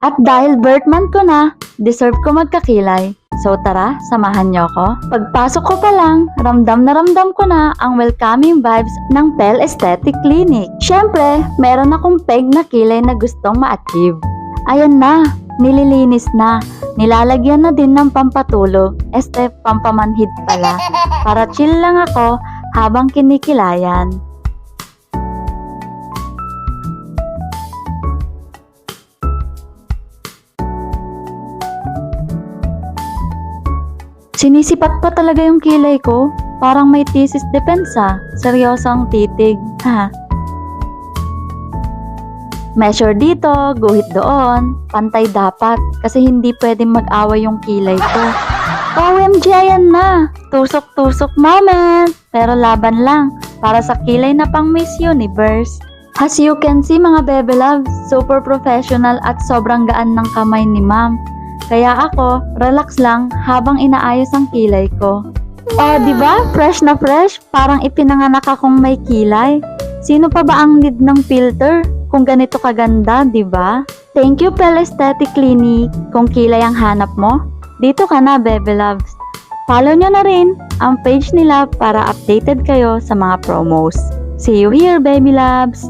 At dahil birth month ko na, deserve ko magkakilay. So tara, samahan niyo ako. Pagpasok ko pa lang, ramdam ko na ang welcoming vibes ng Pel Aesthetic Clinic. Syempre, meron akong peg na kilay na gustong ma-achieve. Ayan na, nililinis na. Nilalagyan na din ng pampatulo, pampamanhid pala. Para chill lang ako habang kinikilayan. Sinisipat pa talaga yung kilay ko. Parang may thesis defense ah. Seryosang titig. Ha? Measure dito, guhit doon. Pantay dapat. Kasi hindi pwedeng mag-away yung kilay ko. OMG, ayan na. Tusok-tusok moment. Pero laban lang. Para sa kilay na pang Miss Universe. As you can see mga bebe loves, super professional at sobrang gaan ng kamay ni ma'am. Kaya ako, relax lang habang inaayos ang kilay ko. Oh, di ba? Fresh na fresh, parang ipinanganak akong may kilay. Sino pa ba ang need ng filter kung ganito kaganda, di ba? Thank you Pel Aesthetic Clinic. Kung kilay ang hanap mo, dito ka na, bebe loves. Follow nyo na rin ang page nila para updated kayo sa mga promos. See you here, baby loves.